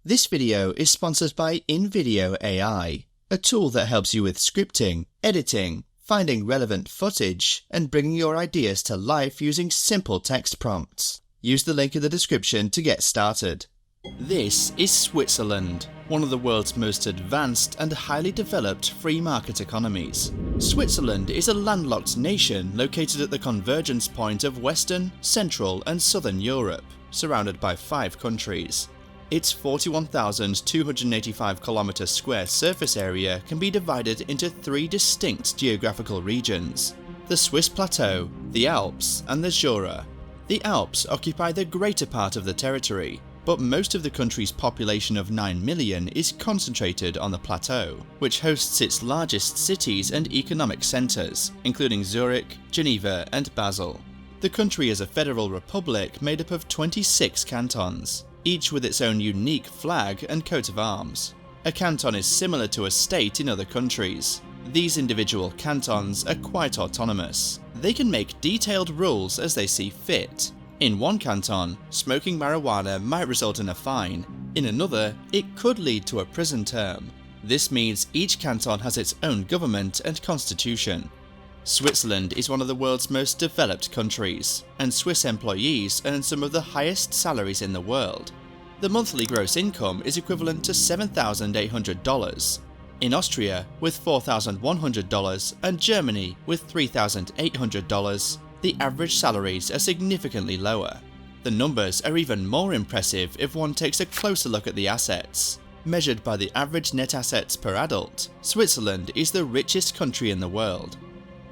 This video is sponsored by InVideo AI, a tool that helps you with scripting, editing, finding relevant footage, and bringing your ideas to life using simple text prompts. Use the link in the description to get started. This is Switzerland, one of the world's most advanced and highly developed free market economies. Switzerland is a landlocked nation located at the convergence point of Western, Central and Southern Europe, surrounded by 5 countries. Its 41,285 km square surface area can be divided into 3 distinct geographical regions: the Swiss Plateau, the Alps and the Jura. The Alps occupy the greater part of the territory, but most of the country's population of 9 million is concentrated on the plateau, which hosts its largest cities and economic centres, including Zurich, Geneva and Basel. The country is a federal republic made up of 26 cantons, each with its own unique flag and coat of arms. A canton is similar to a state in other countries. These individual cantons are quite autonomous. They can make detailed rules as they see fit. In one canton, smoking marijuana might result in a fine. In another, it could lead to a prison term. This means each canton has its own government and constitution. Switzerland is one of the world's most developed countries, and Swiss employees earn some of the highest salaries in the world. The monthly gross income is equivalent to $7,800. In Austria, with $4,100, and Germany, with $3,800, the average salaries are significantly lower. The numbers are even more impressive if one takes a closer look at the assets. Measured by the average net assets per adult, Switzerland is the richest country in the world.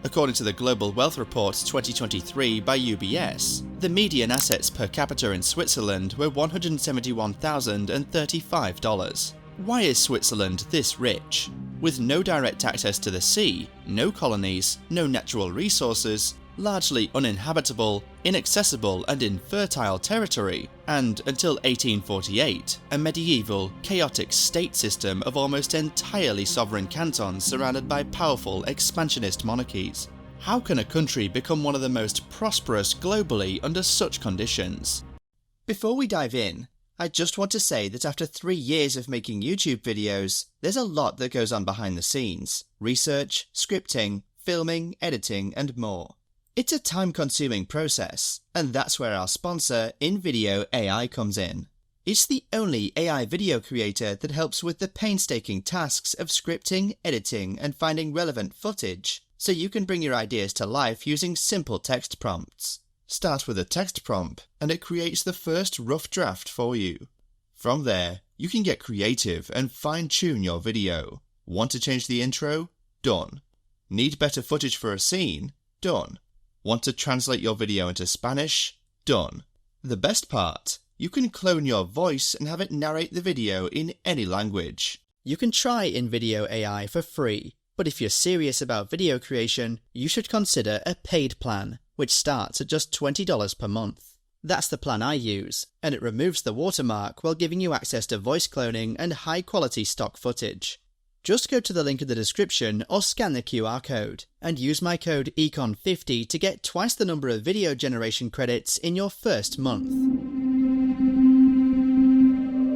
According to the Global Wealth Report 2023 by UBS, the median assets per capita in Switzerland were $171,035. Why is Switzerland this rich? With no direct access to the sea, no colonies, no natural resources, largely uninhabitable, inaccessible and infertile territory, and until 1848, a medieval, chaotic state system of almost entirely sovereign cantons surrounded by powerful expansionist monarchies. How can a country become one of the most prosperous globally under such conditions? Before we dive in, I just want to say that after 3 years of making YouTube videos, there's a lot that goes on behind the scenes: research, scripting, filming, editing and more. It's a time-consuming process, and that's where our sponsor, InVideo AI, comes in. It's the only AI video creator that helps with the painstaking tasks of scripting, editing, and finding relevant footage, so you can bring your ideas to life using simple text prompts. Start with a text prompt, and it creates the first rough draft for you. From there, you can get creative and fine-tune your video. Want to change the intro? Done. Need better footage for a scene? Done. Want to translate your video into Spanish? Done. The best part, you can clone your voice and have it narrate the video in any language. You can try InVideo AI for free, but if you're serious about video creation, you should consider a paid plan, which starts at just $20 per month. That's the plan I use, and it removes the watermark while giving you access to voice cloning and high-quality stock footage. Just go to the link in the description or scan the QR code, and use my code ECON50 to get twice the number of video generation credits in your first month.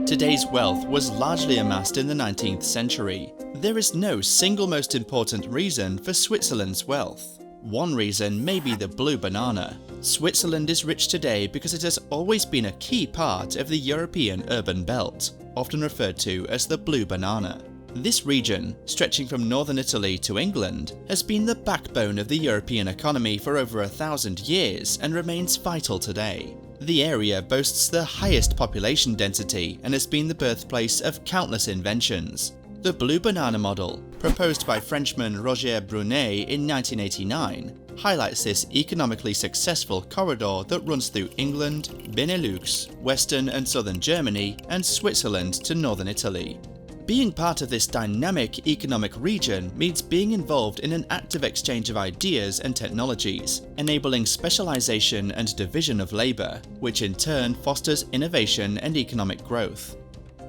Today's wealth was largely amassed in the 19th century. There is no single most important reason for Switzerland's wealth. One reason may be the blue banana. Switzerland is rich today because it has always been a key part of the European urban belt, often referred to as the blue banana. This region, stretching from northern Italy to England, has been the backbone of the European economy for over 1,000 years and remains vital today. The area boasts the highest population density and has been the birthplace of countless inventions. The Blue Banana model, proposed by Frenchman Roger Brunet in 1989, highlights this economically successful corridor that runs through England, Benelux, Western and Southern Germany, and Switzerland to northern Italy. Being part of this dynamic economic region means being involved in an active exchange of ideas and technologies, enabling specialization and division of labor, which in turn fosters innovation and economic growth.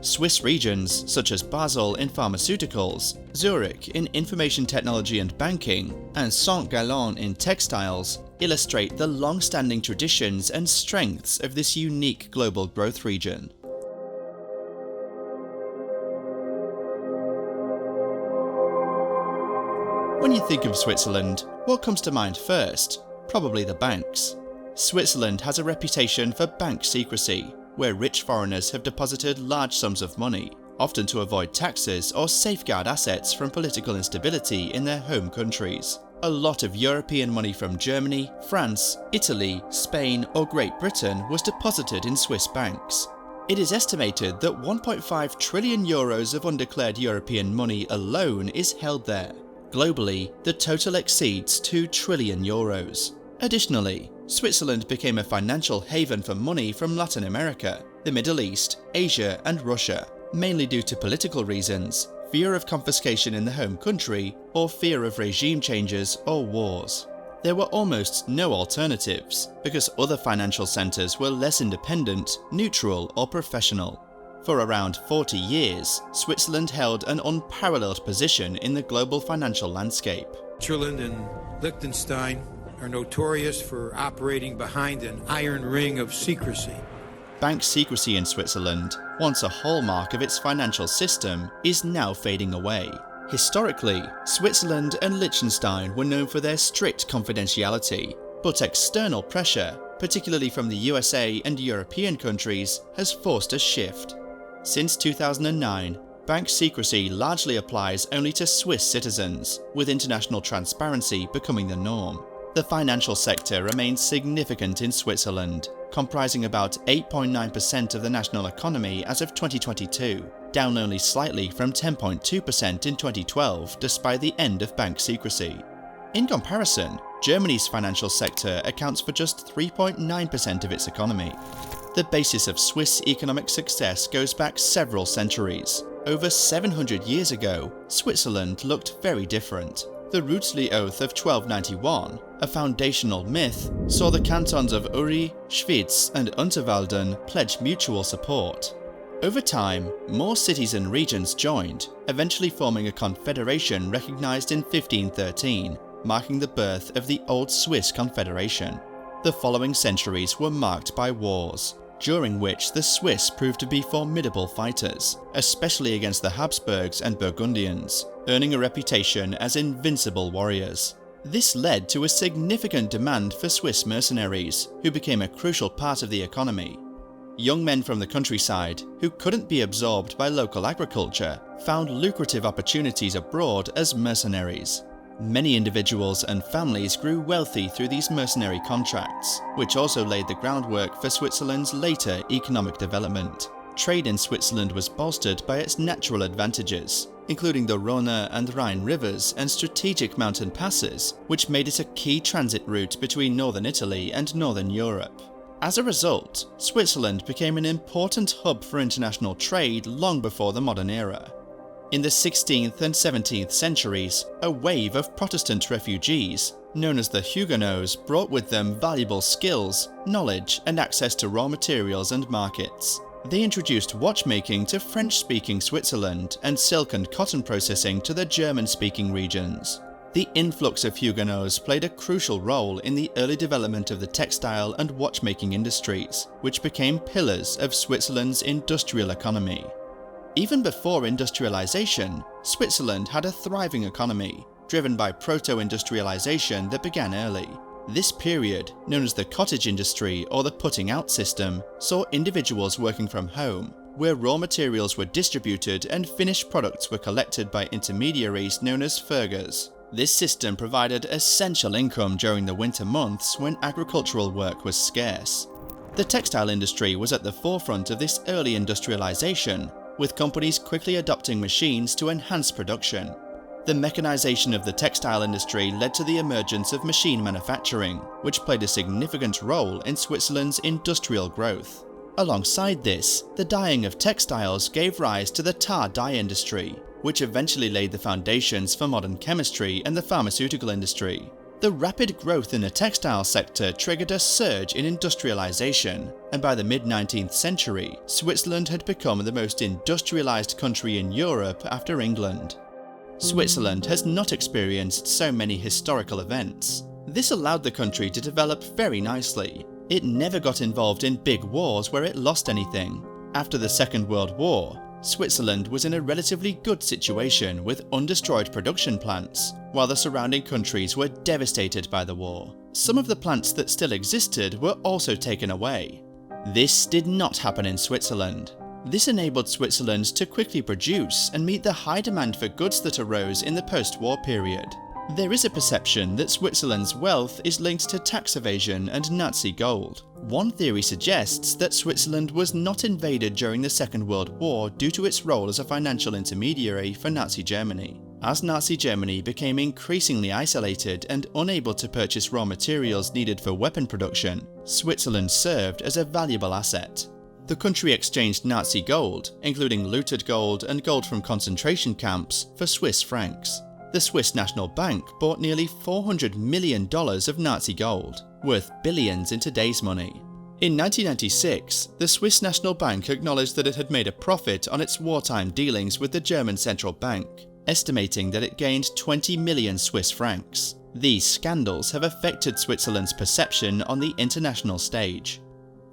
Swiss regions such as Basel in pharmaceuticals, Zurich in information technology and banking, and Saint-Gallen in textiles illustrate the long-standing traditions and strengths of this unique global growth region. When you think of Switzerland, what comes to mind first? Probably the banks. Switzerland has a reputation for bank secrecy, where rich foreigners have deposited large sums of money, often to avoid taxes or safeguard assets from political instability in their home countries. A lot of European money from Germany, France, Italy, Spain or Great Britain was deposited in Swiss banks. It is estimated that 1.5 trillion euros of undeclared European money alone is held there. Globally, the total exceeds 2 trillion euros. Additionally, Switzerland became a financial haven for money from Latin America, the Middle East, Asia and Russia, mainly due to political reasons, fear of confiscation in the home country, or fear of regime changes or wars. There were almost no alternatives, because other financial centres were less independent, neutral or professional. For around 40 years, Switzerland held an unparalleled position in the global financial landscape. Switzerland and Liechtenstein are notorious for operating behind an iron ring of secrecy. Bank secrecy in Switzerland, once a hallmark of its financial system, is now fading away. Historically, Switzerland and Liechtenstein were known for their strict confidentiality, but external pressure, particularly from the USA and European countries, has forced a shift. Since 2009, bank secrecy largely applies only to Swiss citizens, with international transparency becoming the norm. The financial sector remains significant in Switzerland, comprising about 8.9% of the national economy as of 2022, down only slightly from 10.2% in 2012 despite the end of bank secrecy. In comparison, Germany's financial sector accounts for just 3.9% of its economy. The basis of Swiss economic success goes back several centuries. Over 700 years ago, Switzerland looked very different. The Rütli Oath of 1291, a foundational myth, saw the cantons of Uri, Schwyz and Unterwalden pledge mutual support. Over time, more cities and regions joined, eventually forming a confederation recognized in 1513, marking the birth of the Old Swiss Confederation. The following centuries were marked by wars, during which the Swiss proved to be formidable fighters, especially against the Habsburgs and Burgundians, earning a reputation as invincible warriors. This led to a significant demand for Swiss mercenaries, who became a crucial part of the economy. Young men from the countryside, who couldn't be absorbed by local agriculture, found lucrative opportunities abroad as mercenaries. Many individuals and families grew wealthy through these mercenary contracts, which also laid the groundwork for Switzerland's later economic development. Trade in Switzerland was bolstered by its natural advantages, including the Rhone and Rhine rivers and strategic mountain passes, which made it a key transit route between northern Italy and northern Europe. As a result, Switzerland became an important hub for international trade long before the modern era. In the 16th and 17th centuries, a wave of Protestant refugees, known as the Huguenots, brought with them valuable skills, knowledge, and access to raw materials and markets. They introduced watchmaking to French-speaking Switzerland and silk and cotton processing to the German-speaking regions. The influx of Huguenots played a crucial role in the early development of the textile and watchmaking industries, which became pillars of Switzerland's industrial economy. Even before industrialization, Switzerland had a thriving economy, driven by proto-industrialization that began early. This period, known as the cottage industry or the putting out system, saw individuals working from home, where raw materials were distributed and finished products were collected by intermediaries known as furgers. This system provided essential income during the winter months when agricultural work was scarce. The textile industry was at the forefront of this early industrialization, with companies quickly adopting machines to enhance production. The mechanization of the textile industry led to the emergence of machine manufacturing, which played a significant role in Switzerland's industrial growth. Alongside this, the dyeing of textiles gave rise to the tar dye industry, which eventually laid the foundations for modern chemistry and the pharmaceutical industry. The rapid growth in the textile sector triggered a surge in industrialization, and by the mid-19th century, Switzerland had become the most industrialized country in Europe after England. Switzerland has not experienced so many historical events. This allowed the country to develop very nicely. It never got involved in big wars where it lost anything. After the Second World War, Switzerland was in a relatively good situation with undestroyed production plants, while the surrounding countries were devastated by the war. Some of the plants that still existed were also taken away. This did not happen in Switzerland. This enabled Switzerland to quickly produce and meet the high demand for goods that arose in the post-war period. There is a perception that Switzerland's wealth is linked to tax evasion and Nazi gold. One theory suggests that Switzerland was not invaded during the Second World War due to its role as a financial intermediary for Nazi Germany. As Nazi Germany became increasingly isolated and unable to purchase raw materials needed for weapon production, Switzerland served as a valuable asset. The country exchanged Nazi gold, including looted gold and gold from concentration camps, for Swiss francs. The Swiss National Bank bought nearly $400 million of Nazi gold, worth billions in today's money. In 1996, the Swiss National Bank acknowledged that it had made a profit on its wartime dealings with the German Central Bank, estimating that it gained 20 million Swiss francs. These scandals have affected Switzerland's perception on the international stage.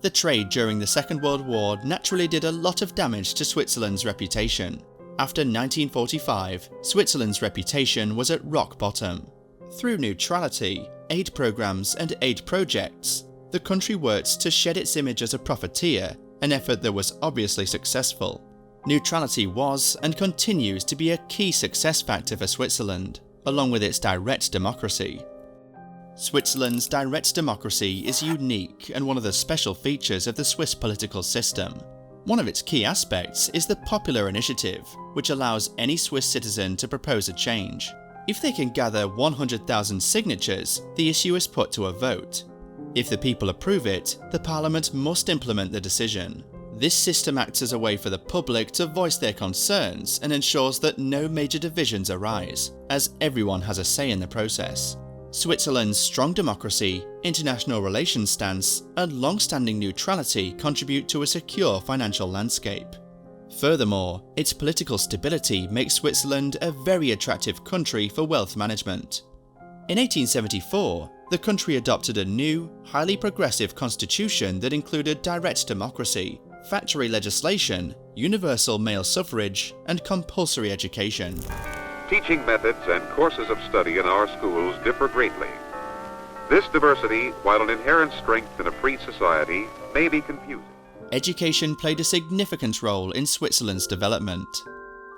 The trade during the Second World War naturally did a lot of damage to Switzerland's reputation. After 1945, Switzerland's reputation was at rock bottom. Through neutrality, aid programs and aid projects, the country worked to shed its image as a profiteer, an effort that was obviously successful. Neutrality was and continues to be a key success factor for Switzerland, along with its direct democracy. Switzerland's direct democracy is unique and one of the special features of the Swiss political system. One of its key aspects is the popular initiative, which allows any Swiss citizen to propose a change. If they can gather 100,000 signatures, the issue is put to a vote. If the people approve it, the parliament must implement the decision. This system acts as a way for the public to voice their concerns and ensures that no major divisions arise, as everyone has a say in the process. Switzerland's strong democracy, international relations stance, and long-standing neutrality contribute to a secure financial landscape. Furthermore, its political stability makes Switzerland a very attractive country for wealth management. In 1874, the country adopted a new, highly progressive constitution that included direct democracy, factory legislation, universal male suffrage, and compulsory education. Teaching methods and courses of study in our schools differ greatly. This diversity, while an inherent strength in a free society, may be confusing. Education played a significant role in Switzerland's development.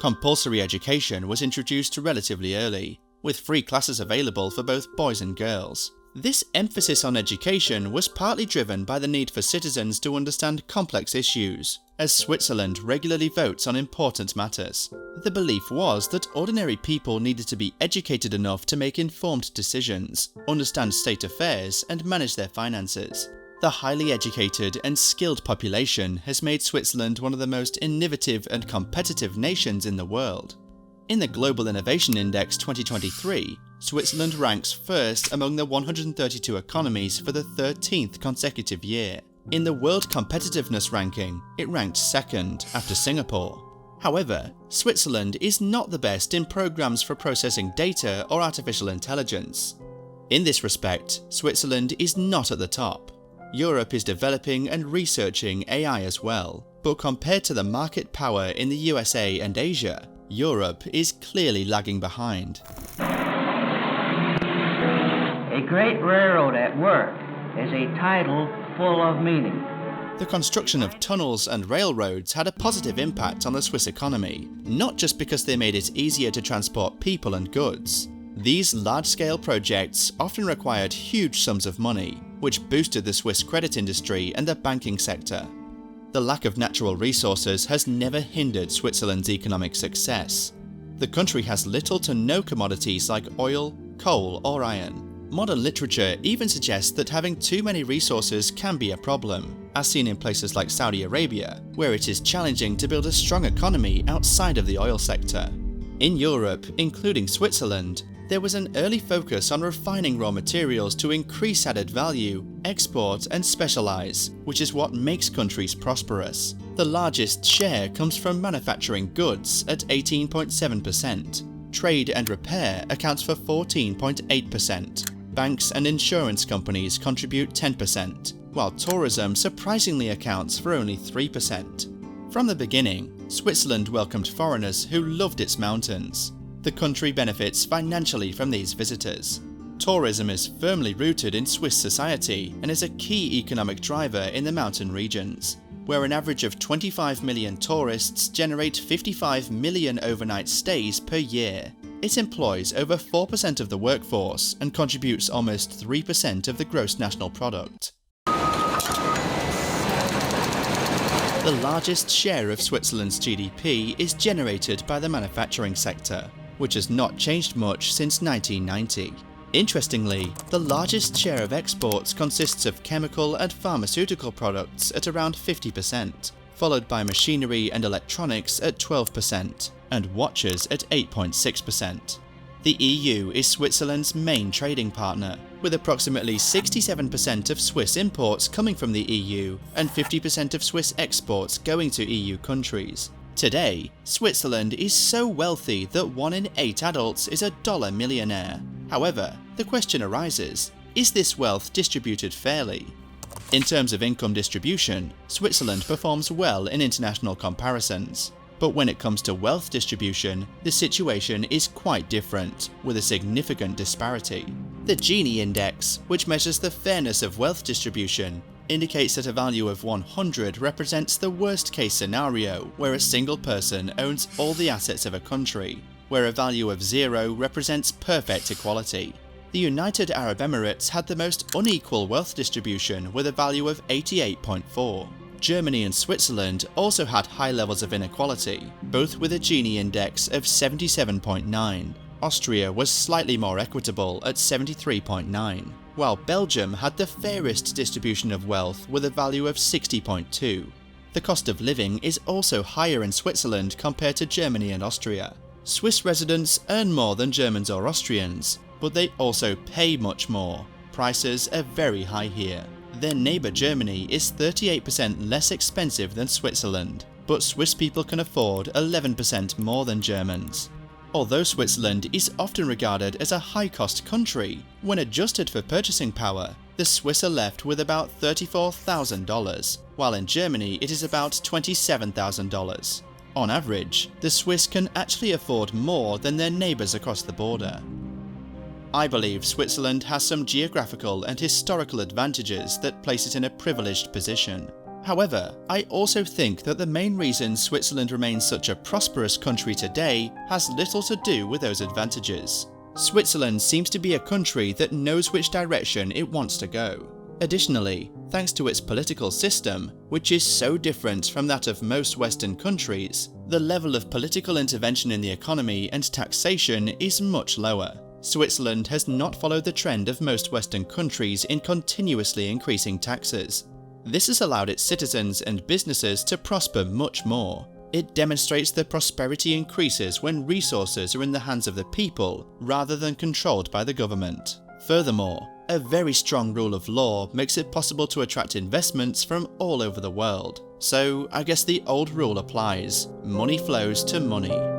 Compulsory education was introduced relatively early, with free classes available for both boys and girls. This emphasis on education was partly driven by the need for citizens to understand complex issues, as Switzerland regularly votes on important matters. The belief was that ordinary people needed to be educated enough to make informed decisions, understand state affairs, and manage their finances. The highly educated and skilled population has made Switzerland one of the most innovative and competitive nations in the world. In the Global Innovation Index 2023, Switzerland ranks first among the 132 economies for the 13th consecutive year. In the World Competitiveness Ranking, it ranked second after Singapore. However, Switzerland is not the best in programs for processing data or artificial intelligence. In this respect, Switzerland is not at the top. Europe is developing and researching AI as well, but compared to the market power in the USA and Asia, Europe is clearly lagging behind. A great railroad at work is a title full of meaning. The construction of tunnels and railroads had a positive impact on the Swiss economy, not just because they made it easier to transport people and goods. These large-scale projects often required huge sums of money, which boosted the Swiss credit industry and the banking sector. The lack of natural resources has never hindered Switzerland's economic success. The country has little to no commodities like oil, coal, or iron. Modern literature even suggests that having too many resources can be a problem, as seen in places like Saudi Arabia, where it is challenging to build a strong economy outside of the oil sector. In Europe, including Switzerland, there was an early focus on refining raw materials to increase added value, export, and specialize, which is what makes countries prosperous. The largest share comes from manufacturing goods at 18.7%. Trade and repair accounts for 14.8%. Banks and insurance companies contribute 10%, while tourism surprisingly accounts for only 3%. From the beginning, Switzerland welcomed foreigners who loved its mountains. The country benefits financially from these visitors. Tourism is firmly rooted in Swiss society and is a key economic driver in the mountain regions, where an average of 25 million tourists generate 55 million overnight stays per year. It employs over 4% of the workforce and contributes almost 3% of the gross national product. The largest share of Switzerland's GDP is generated by the manufacturing sector, which has not changed much since 1990. Interestingly, the largest share of exports consists of chemical and pharmaceutical products at around 50%, followed by machinery and electronics at 12%, and watches at 8.6%. The EU is Switzerland's main trading partner, with approximately 67% of Swiss imports coming from the EU and 50% of Swiss exports going to EU countries. Today, Switzerland is so wealthy that 1 in 8 adults is a dollar millionaire. However, the question arises, is this wealth distributed fairly? In terms of income distribution, Switzerland performs well in international comparisons. But when it comes to wealth distribution, the situation is quite different, with a significant disparity. The Gini index, which measures the fairness of wealth distribution, indicates that a value of 100 represents the worst case scenario where a single person owns all the assets of a country, where a value of 0 represents perfect equality. The United Arab Emirates had the most unequal wealth distribution with a value of 88.4. Germany and Switzerland also had high levels of inequality, both with a Gini index of 77.9. Austria was slightly more equitable at 73.9, while Belgium had the fairest distribution of wealth with a value of 60.2. The cost of living is also higher in Switzerland compared to Germany and Austria. Swiss residents earn more than Germans or Austrians, but they also pay much more. Prices are very high here. Their neighbour Germany is 38% less expensive than Switzerland, but Swiss people can afford 11% more than Germans. Although Switzerland is often regarded as a high-cost country, when adjusted for purchasing power, the Swiss are left with about $34,000, while in Germany it is about $27,000. On average, the Swiss can actually afford more than their neighbours across the border. I believe Switzerland has some geographical and historical advantages that place it in a privileged position. However, I also think that the main reason Switzerland remains such a prosperous country today has little to do with those advantages. Switzerland seems to be a country that knows which direction it wants to go. Additionally, thanks to its political system, which is so different from that of most Western countries, the level of political intervention in the economy and taxation is much lower. Switzerland has not followed the trend of most Western countries in continuously increasing taxes. This has allowed its citizens and businesses to prosper much more. It demonstrates that prosperity increases when resources are in the hands of the people rather than controlled by the government. Furthermore, a very strong rule of law makes it possible to attract investments from all over the world. So I guess the old rule applies: money flows to money.